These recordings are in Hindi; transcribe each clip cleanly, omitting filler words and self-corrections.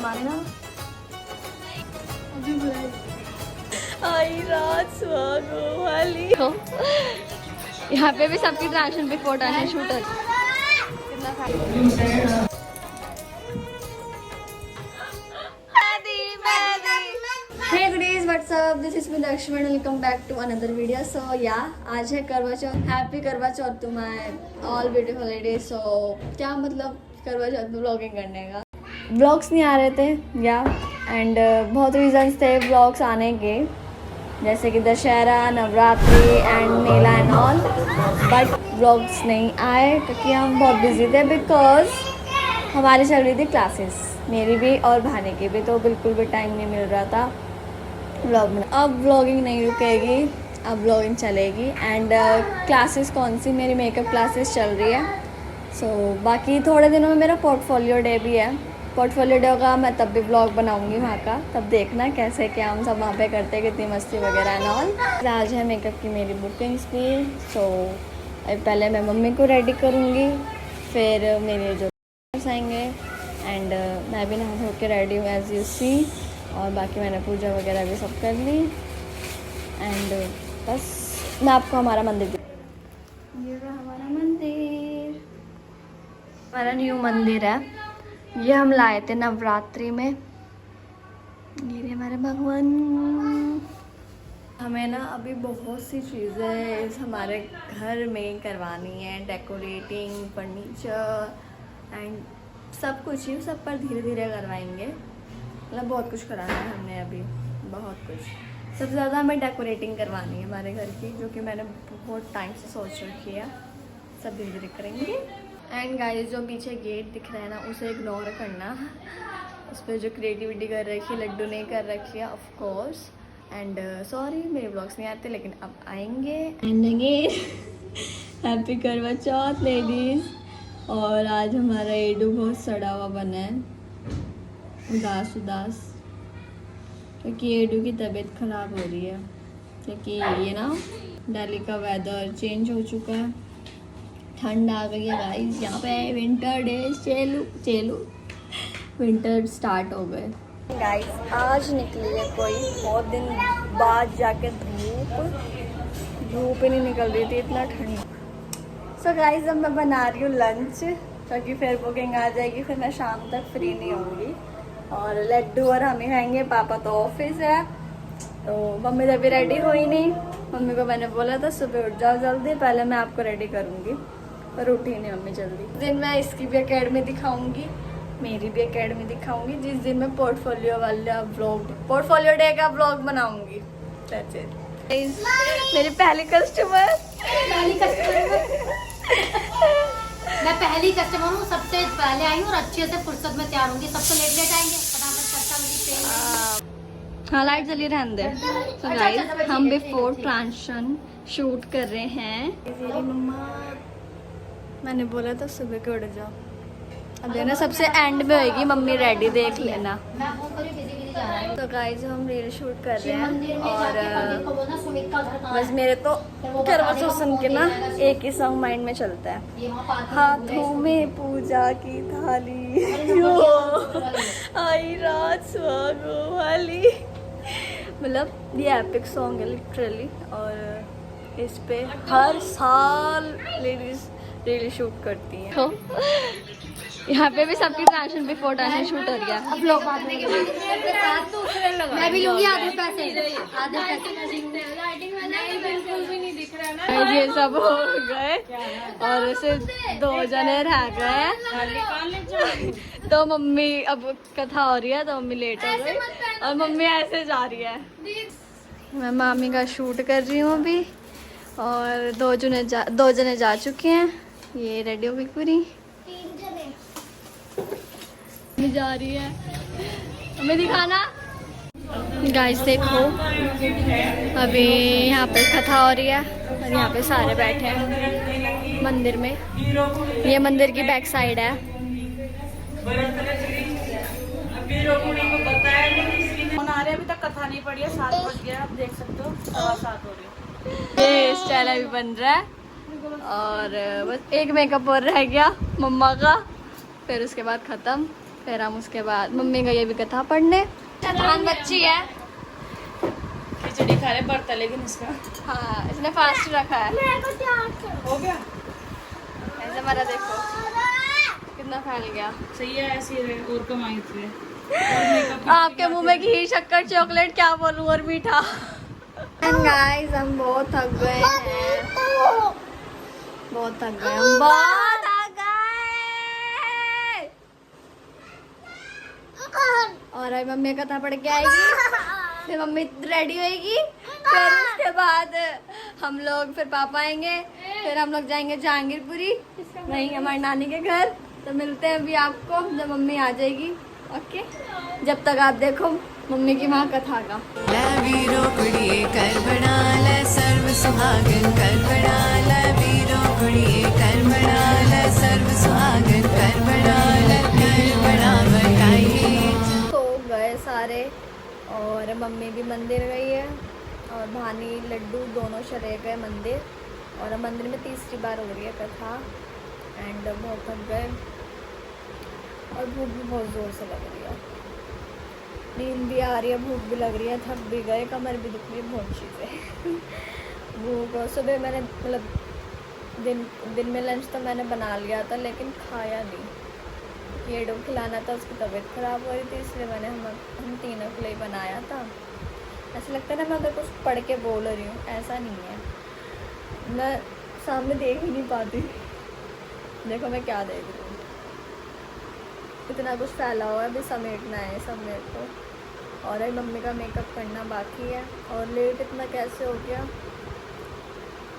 हमारे ना आई रात सुहागो वाली। यहाँ पे भी सबकी ट्रांजिशन बिफोर ट्रांजिशन शूट है। Hey guys, what's up? This is me Lakshman. Welcome back to another video. So yeah, आज है करवा Chauth. Happy Karva Chauth to my all beautiful ladies. So क्या मतलब करवा चौथ में व्लॉगिंग करने का। व्लॉग्स नहीं आ रहे थे या एंड बहुत रीजंस थे व्लॉग्स आने के, जैसे कि Dussehra, Navratri and Mela and all, but vlogs नहीं आए क्योंकि हम बहुत बिजी थे बिकॉज हमारी चल रही थी क्लासेस, मेरी भी और भाने की भी, तो बिल्कुल भी टाइम नहीं मिल रहा था व्लॉग में। अब व्लॉगिंग नहीं रुकेगी, अब व्लॉगिंग चलेगी। एंड क्लासेस कौन सी, मेरी मेकअप क्लासेस चल रही है। सो बाकी थोड़े दिनों में मेरा पोर्टफोलियो डे भी है। पोर्टफोलियो डे होगा, मैं तब भी व्लॉग बनाऊंगी वहाँ का, तब देखना कैसे क्या हम सब वहाँ पे करते हैं, कितनी मस्ती वगैरह एंड ऑल। आज है मेकअप की मेरी बुकिंग्स भी। सो पहले मैं मम्मी को रेडी करूँगी, फिर मेरे जो आएंगे एंड मैं भी नहा धो के रेडी हूँ एज यू सी। और बाकी मैंने पूजा वगैरह भी सब कर ली एंड बस मैं आपको हमारा मंदिर ये रहा हमारा मंदिर, हमारा न्यू मंदिर है। ये हम लाए थे नवरात्रि में। ये रहे हमारे भगवान। हमें ना अभी बहुत सी चीज़ें इस हमारे घर में करवानी है, डेकोरेटिंग, फर्नीचर एंड सब कुछ ही, सब पर धीरे धीरे करवाएंगे। मतलब बहुत कुछ कराना है हमने अभी, बहुत कुछ। सबसे ज़्यादा हमें डेकोरेटिंग करवानी है हमारे घर की, जो कि मैंने बहुत टाइम से सोच रखी है। सब धीरे धीरे करेंगे। एंड गाइस, जो पीछे गेट दिख रहा है ना, उसे इग्नोर करना। उस पर जो क्रिएटिविटी कर रखी है लड्डू ने कर रखी है ऑफ कोर्स। एंड सॉरी मेरे ब्लॉग्स नहीं आते, लेकिन अब आएंगे। And again happy Karva Chauth ladies. और आज हमारा एडू बहुत सड़ा हुआ बना है, उदास उदास, क्योंकि एडू की तबीयत ख़राब हो रही है, क्योंकि ये ना दिल्ली का वेदर चेंज हो चुका है, ठंड आ गई है गाइस। यहाँ पे विंटर डेज चेलू विंटर स्टार्ट हो गए गाइस। आज निकली है कोई बहुत दिन बाद जाके धूप ही नहीं निकल रही थी, इतना ठंड। सो गाइस, अब मैं बना रही हूँ लंच, क्योंकि फिर बुकिंग आ जाएगी, फिर मैं शाम तक फ्री नहीं होंगी। और लड्डू और हम ही खाएंगे, पापा तो ऑफिस है, तो मम्मी तो अभी रेडी हुई नहीं। मम्मी को मैंने बोला था सुबह उठ जाओ जल्दी, पहले मैं आपको रेडी करूँगी, पर उठी नहीं मम्मी जल्दी। उस दिन मैं इसकी भी अकेडमी दिखाऊँगी, मेरी भी अकेडमी दिखाऊँगी, जिस दिन मैं पोर्टफोलियो वाला व्लॉग, पोर्टफोलियो डे का व्लॉग बनाऊँगी। That's it. मेरी पहली कस्टमर मैं पहली कस्टमर हूँ, सबसे पहले आई हूँ और अच्छे से फुर्सत में तैयार होंगी। सब तो लेट आएंगे, हाँ लाइट जली रहने दे। तो गाइस, हम बिफोर ट्रांजिशन शूट कर रहे हैं। मम्मा मैंने बोला था सुबह के उठ जाओ, अब देना सबसे एंड में होगी मम्मी रेडी, देख लेना। तो गाइस, हम रील शूट कर रहे हैं और बस मेरे तो करवा चौथ सुन के ना एक ही सॉन्ग माइंड में चलता है, हाथों में पूजा की थाली आई रात सुहागो वाली। मतलब ये एपिक सॉन्ग है लिटरली, और इस पे हर साल लेडीज रील शूट करती हैं। तो यहाँ पे भी सबकी ट्रांजिशन बिफोर ट्रांजिशन शूट हो गया। अब लोग मैं भी लूंगी आधे पैसे। ये सब हो गए और सिर्फ 2 जने रह गए। तो मम्मी, अब कथा हो रही है तो मम्मी लेट हो गई और मम्मी ऐसे जा रही है। मैं मामी का शूट कर रही हूँ अभी, और 2 जने जा चुके हैं। ये रेडी हो गई पूरी, जा रही है हमें दिखाना। गाइस देखो, अभी यहाँ पे कथा हो रही है और यहाँ पे सारे बैठे हैं मंदिर में। ये मंदिर की बैक साइड है। अभी तक कथा नहीं पड़ी है, 7 बज गया, आप देख सकते हो 7:15 हो रही है। ये स्टाइल अभी बन रहा है और बस एक मेकअप और रह गया मम्मा का, फिर उसके बाद ख़त्म। फिर हम उसके बाद मम्मी गई अभी कथा पढ़ने। शैतान बच्ची है। खिचड़ी खा रहे बर्ता लेकिन इसका हाँ इसने फास्ट रखा है। हो गया। ऐसे हमारा देखो कितना फैल गया। सही है, ऐसे ही रहे और कमाई थे। आपके मुंह में घी शक्कर चॉकलेट क्या बोलूं और मीठा। गाइस हम बहुत थक गए हैं, बहुत थक गए हम, बहुत थक गए। और अभी मम्मी कथा पढ़ के आएगी, फिर मम्मी रेडी होएगी, फिर उसके बाद हम लोग, फिर पापा आएंगे, फिर हम लोग जाएंगे जहांगीरपुरी वहीं हमारी नानी के घर। तो मिलते हैं अभी आपको जब मम्मी आ जाएगी। ओके, जब तक आप देखो मम्मी की माँ कथा का। वीरो कुड़िए कर बना ले सर्व सुहागन कर बना ले वीरो कुड़िए कर बना ले सर्व सुहागन कर बना ले कर बना बताइए। तो गए सारे और मम्मी भी मंदिर गई है और भानी लड्डू दोनों चले गए मंदिर। और मंदिर में तीसरी बार हो रही है कथा। एंड बहुत थक गए और भूख भी बहुत ज़ोर से लग रही है, नींद भी आ रही है, भूख भी लग रही है, थक भी गए, कमर भी दुख रही है, बहुत चीज़ें। भूख, सुबह मैंने मतलब दिन में लंच तो मैंने बना लिया था लेकिन खाया नहीं। ये डो खिलाना था, उसकी तबीयत ख़राब हो रही थी, इसलिए मैंने हम तीनों के लिए बनाया था। ऐसा लगता है ना मैं अगर कुछ पढ़ के बोल रही हूँ, ऐसा नहीं है, मैं सामने देख ही नहीं पाती। देखो मैं क्या देख रही हूँ, इतना कुछ फैला हुआ है, अभी समेटना है सब मेरे को। और अभी मम्मी का मेकअप करना बाकी है। और लेट इतना कैसे हो गया,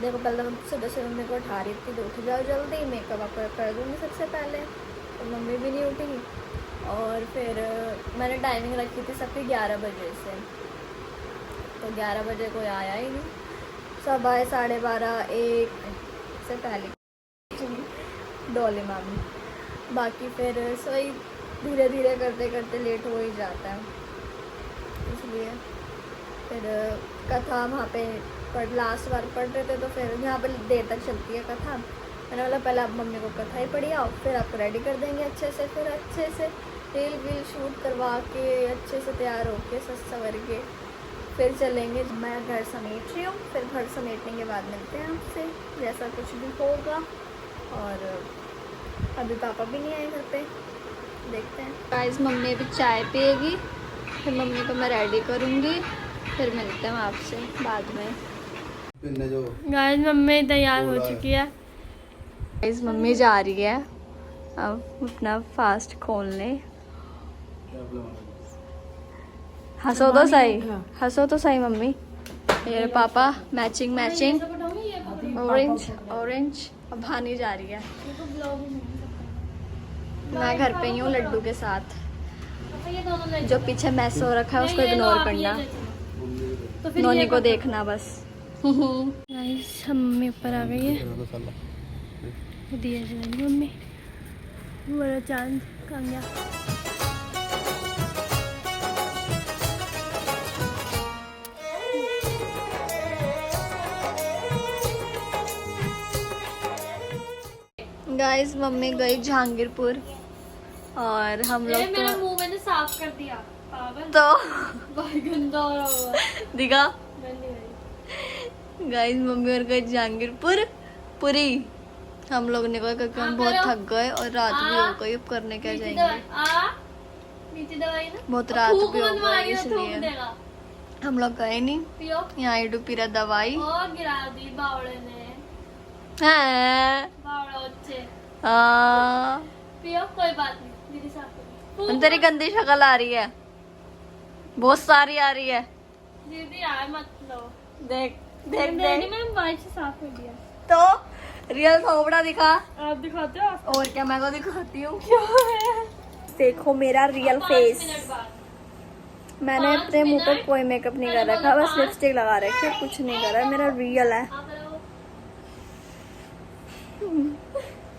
देखो पहले मैं सुबह से मम्मी को उठा रही थी, तो उठ जाओ जल्दी, मेकअप आपको कर दूँगी सबसे पहले, तो मम्मी भी नहीं उठी। और फिर मैंने टाइमिंग रखी थी सबकी 11 बजे से, तो 11 बजे कोई आया ही नहीं, सब आए 12:30 1 से पहले डोले मामी। बाकी फिर सोई धीरे धीरे करते करते लेट हो ही जाता है, इसलिए फिर कथा वहाँ पे लास्ट बार पढ़ रहे थे, तो फिर यहाँ पे देर तक चलती है कथा। मैंने बोला पहले आप मम्मी को कथा ही पढ़ी आओ, फिर आपको रेडी कर देंगे अच्छे से, फिर अच्छे से रील वील शूट करवा के अच्छे से तैयार होके सज सवर के फिर चलेंगे। मैं घर समेट रही हूँ, फिर घर समेटने के बाद मिलते हैं आपसे, जैसा कुछ भी होगा। और अभी पापा भी नहीं आए घर पे, देखते हैं। गाइस मम्मी अभी चाय पिएगी, फिर मम्मी को मैं रेडी करूँगी, फिर मिलते हैं आपसे बाद में। गाइस मम्मी तैयार हो चुकी है। गाइस मम्मी जा रही है अब अपना फास्ट खोलने। हंसो तो सही, हंसो तो सही मम्मी। ये पापा मैचिंग मैचिंग ऑरेंज ऑरेंज। अब भानी जा रही है, मैं घर पे ही हूँ लड्डू के साथ। जो पीछे मैस हो रखा है उसको इग्नोर करना, नोनी को देखना बस। मम्मी ऊपर आ गई है, दिया जलानी मम्मी, मेरा चांद कहाँ गया। गाइस मम्मी गई जहांगीरपुर और हम लोग मेरा मुंह मैंने साफ कर दिया पागल, तो बहुत गंदा हो रहा हुआ दिखा। है। गाइस मम्मी और गई जहांगीरपुर पूरी। हम लोग ने कहा क्योंकि हम बहुत थक गए और रात भी हो गई, अब करने क्या जाएंगे, मीठी दवाई ना, बहुत रात थूक भी हो बनवा गई, रही है, थूक इसलिए देगा। हम लोग गए नहीं। पियो यहाँ इडू पीरा दवाई और गिरा दी बावड़े ने, है। बावड़ा अच्छे। हाँ पियो कोई बात नहीं, दीदी साफ कर तेरी गंदी शक्ल आ रही है, बहुत सारी आ रही है। दीदी यार मत लो, देख देख मैंने देख, मैंने बाइक से साफ कर दिया। तो रियल थोबड़ा दिखा। आप दिखाते हो? और क्या, मैं तो दिखाती हूँ। क्या है? देखो मेरा रियल 5 फेस। मिनट बाद मैंने अपने मुंह पर कोई मेकअप नहीं कर रखा, बस लिपस्टिक लगा रखी है, कुछ नहीं करा, मेरा रियल है। आप लोग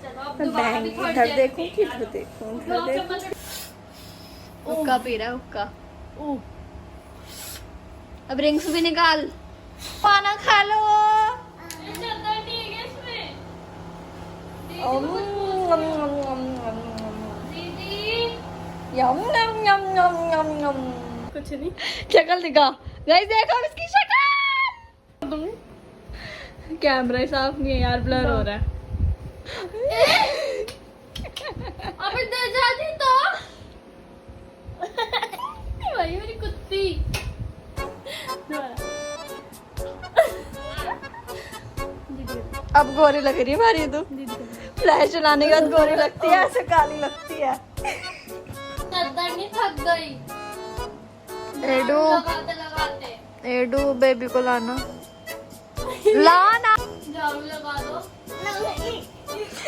चलो अब मैं दोबारा भी बैंग थोड़ी इधर देर देखूं में इधर देखूं दो इधर देखूं। चम्मच हुक्का पी रहा है हुक्का। अब रिंग्स भी निकाल, खाना खा लो। चद्दर ठीक है इसमें दीदी अम, कुछ अम, अम, अम, अम, अम। दीदी यम यम यम यम यम यम। कुछ नहीं। शक्ल दिखा गाइस, देखो इसकी शक्ल। कैमरा साफ नहीं है यार, ब्लर हो रहा है। अबे दे जाती तो वही मेरी कुत्ती। अब गोरी लग रही है हमारी तो। फ्लैश चलाने के बाद गोरी लगती है, ऐसे काली लगती है। नहीं थक गई एडू, लगाते लगाते। एडू बेबी को लाना, लाना। झाड़ू लगा दो।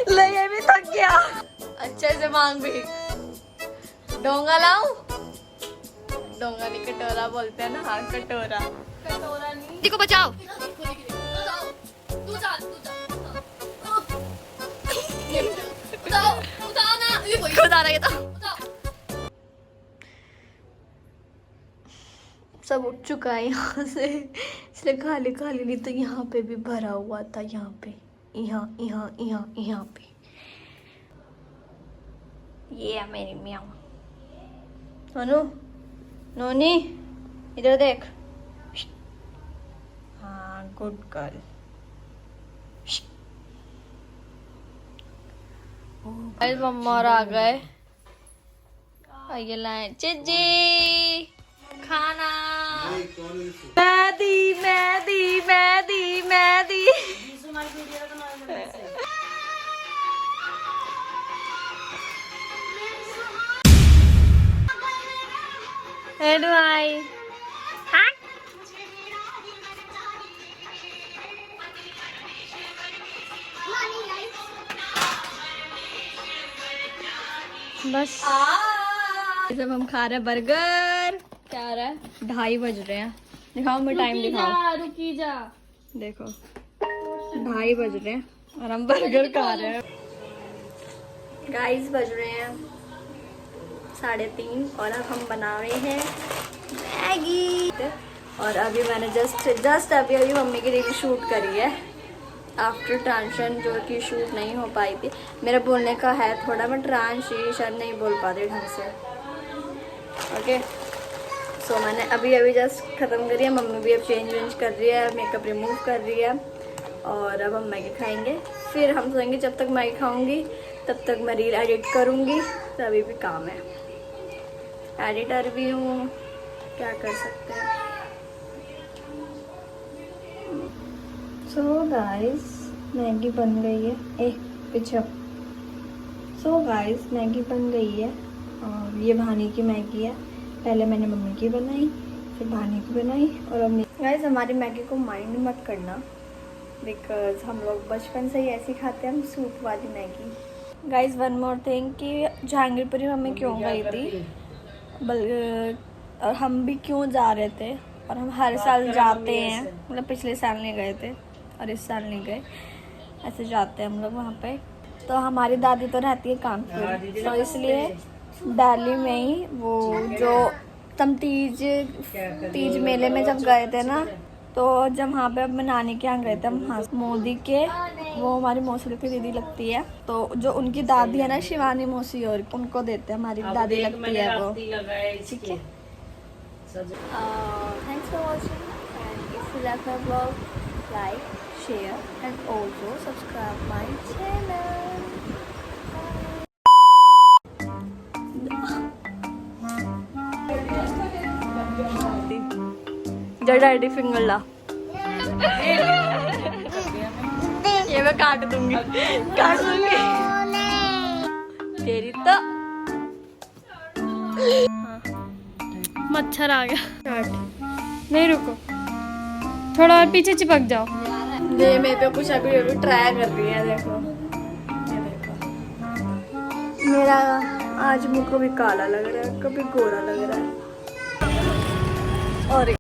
ले ये भी थक गया। अच्छे से मांग भी। डोंगा लाऊं? डोंगा नहीं, कटोरा बोलते हैं ना। हाँ कटोरा। कटोरा नहीं। को बचाओ। तू जा उठाओ ना। खुद आ रहा है तो। सब उठ चुका है यहाँ से, इसलिए खाली खाली। नहीं तो यहाँ पे भी भरा हुआ था, यहाँ पे, यहाँ यहाँ यहाँ यहाँ पे। ये है मेरी म्याऊ। नोनू, नोनी इधर देख। हाँ गुड गर्ल। मम्मा और आ गए। ये लाए चिज्जी खाना। मैदी मैदी मैदी मैदी। हेलो आई। हाँ बस जब हम खा रहे हैं बर्गर। क्या आ रहा है? 2:30 बज रहे हैं। दिखाओ मैं टाइम दिखाओ। रुकी जा। देखो 2:30 बज रहे हैं और हम बर्गर खा रहे हैं। गाइस बज रहे हैं 3:30 और अब हम बना रहे हैं मैगी। और अभी मैंने जस्ट अभी मम्मी की रील शूट करी है आफ्टर ट्रांजिशन, जो कि शूट नहीं हो पाई थी। मेरा बोलने का है थोड़ा, मैं ट्रांजिशन नहीं बोल पाती ढंग से। ओके सो मैंने अभी जस्ट ख़त्म करी है। मम्मी भी अब चेंज कर रही है, मेकअप रिमूव कर रही है। और अब हम मैगी खाएंगे, फिर हम सोएंगे। जब तक मैगी खाऊंगी तब तक मैं रील एडिट करूंगी। तो अभी भी काम है, एडिटर भी हूँ, क्या कर सकते हैं। सो गाइस मैगी बन गई है। पीछे। सो गाइस मैगी बन गई है और ये भानी की मैगी है। पहले मैंने मम्मी की बनाई, फिर भानी की बनाई और अब गाइस हमारी मैगी को माइंड मत करना, बिकॉज हम लोग बचपन से ही ऐसी खाते हैं, हम सूप वाली Maggi. Guys one more thing कि जहांगीरपुरी मम्मी क्यों गई थी और हम भी क्यों जा रहे थे। और हम हर साल जाते हैं, मतलब पिछले साल नहीं गए थे और इस साल नहीं गए, ऐसे जाते हैं हम लोग वहाँ पे। तो हमारी दादी तो रहती है कानपुर, तो इसलिए दिल्ली में ही वो जो तम तीज मेले में जब गए थे ना, तो जब वहाँ पे अब मैं नानी के यहाँ गए थे हम, हाँ मोदी के, वो हमारी मौसी की दीदी लगती है। तो जो उनकी दादी है ना शिवानी मौसी, और उनको देते हैं, हमारी दादी लगती है वो। ठीक है, thanks for watching and if you like my blog like, share and also subscribe my channel. Daddy finger ला। ये मैं काट दूंगी तेरी तो। मच्छर आ गया। नहीं रुको, थोड़ा और पीछे चिपक जाओ। ये मैं तो कुछ अभी ट्राई कर रही है। देखो ये देखो, मेरा आज मुंह कभी काला लग रहा है, कभी गोरा लग रहा है। और